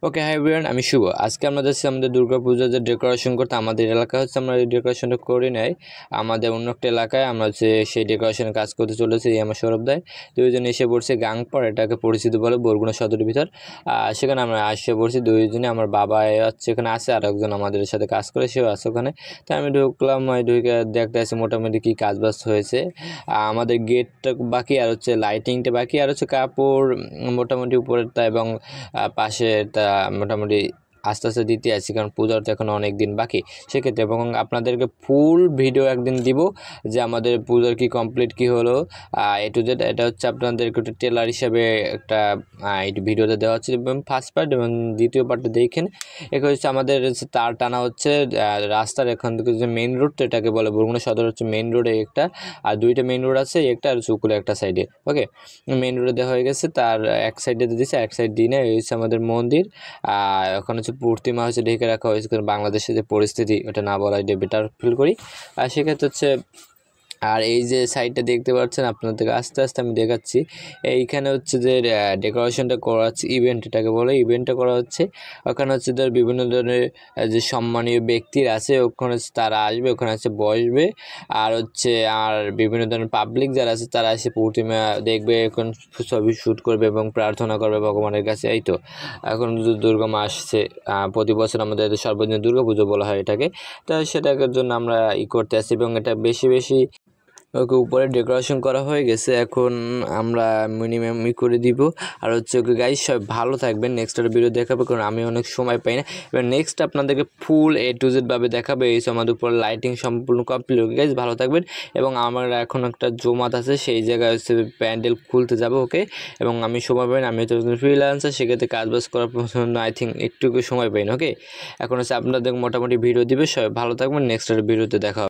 ওকে, hi everyone, আমি শুভ। আজকে আমরা যাচ্ছি আমাদের দুর্গাপূজার যে ডেকোরেশন করতে। আমাদের এলাকা হচ্ছে আমরা এই ডেকোরেশনটা করি নাই, আমাদের অন্য একটা এলাকায় আমরা হচ্ছে সেই ডেকোরেশনের কাজ করতে চলেছি। আমার সৌরভ দায় দুইজন এসে পড়ছে গাংপাড়, এটাকে পরিচিত বলে বরগুনা সদরের ভিতর। সেখানে আমরা এসে পড়ছি দুইজনে। আমার বাবা হচ্ছে এখানে আছে, আর একজন আমাদের সাথে কাজ করে, সেও আছে ওখানে। তাই আমি ঢুকলাম, ঢুকে দেখতে আসি মোটামুটি কী কাজ বাজ হয়েছে। আমাদের গেটটা বাকি, আর হচ্ছে লাইটিংটা বাকি, আর হচ্ছে কাপড় মোটামুটি উপরেরটা এবং পাশেরটা মোটামুটি আস্তে আস্তে দিতে আছি, কারণ পূজার তো এখন অনেক দিন বাকি সেক্ষেত্রে। এবং আপনাদেরকে ফুল ভিডিও একদিন দিব যে আমাদের পূজার কি কমপ্লিট কি হলো এ টু জেড। এটা হচ্ছে আপনাদেরকে একটু টেলার হিসাবে একটা এই ভিডিওতে দেওয়া হচ্ছে, এবং ফার্স্ট পার্ট এবং দ্বিতীয় পার্টটা দেখেন। এখানে হচ্ছে আমাদের তার টানা হচ্ছে রাস্তার এখান থেকে যে মেইন রোড, তো এটাকে বলে বরগুনা সদর হচ্ছে মেইন রোডে একটা, আর দুইটা মেইন রোড আছে, একটা আর চুকুলে একটা সাইডে। ওকে, মেইন রোডে দেওয়া হয়ে গেছে, তার এক সাইডে দিয়েছে, এক সাইড দিয়ে এই হচ্ছে আমাদের মন্দির। এখন হচ্ছে প্রতিমা হচ্ছে ঢেকে রাখা হয়েছে, কারণ বাংলাদেশের যে পরিস্থিতি ওটা না বলাই বেটার ফিল করি। আর সেক্ষেত্রে হচ্ছে আর এই যে সাইডটা দেখতে পাচ্ছেন আপনাদেরকে আস্তে আস্তে আমি দেখাচ্ছি। এইখানে হচ্ছে যে ডেকোরেশনটা করা হচ্ছে, ইভেন্ট এটাকে বলে, ইভেন্টটা করা হচ্ছে। ওখানে হচ্ছে ধর বিভিন্ন ধরনের যে সম্মানীয় ব্যক্তির আছে, ওখানে তারা আসবে, ওখানে হচ্ছে বসবে। আর হচ্ছে আর বিভিন্ন ধরনের পাবলিক যারা আছে তারা এসে প্রতিমা দেখবে, এখন ছবি শ্যুট করবে এবং প্রার্থনা করবে ভগবানের কাছে। এই তো এখন দুর্গা মা আসছে, প্রতি বছর আমাদের সর্বজনীন দুর্গা পুজো বলা হয় এটাকে। তো সেটার জন্য আমরা করতে আসছি, এবং এটা বেশি বেশি ওকে উপরে ডেকোরেশন করা হয়ে গেছে। এখন আমরা মিনিমাম করে দিব। আর হচ্ছে ওকে গাইজ সবাই ভালো থাকবেন, নেক্সট একটা ভিডিও দেখাবে, কারণ আমি অনেক সময় পাই না। এবার নেক্সট আপনাদেরকে ফুল A to Z ভাবে দেখাবে। এই আমাদের উপর লাইটিং সম্পূর্ণ কমপ্লিট। ওকে গাইজ ভালো থাকবেন, এবং আমার এখন একটা জমাত আছে, সেই জায়গায় হচ্ছে প্যান্ডেল খুলতে যাবো। ওকে, এবং আমি সময় পাই না, আমি তো ফ্রিল্যান্সার, সেক্ষেত্রে কাজবাজ করার পছন্দ আই থিঙ্ক একটুকু সময় পাই না। ওকে, এখন হচ্ছে আপনাদের মোটামুটি ভিডিও দিবে, সবাই ভালো থাকবেন, নেক্সট একটা ভিডিওতে দেখা হবে।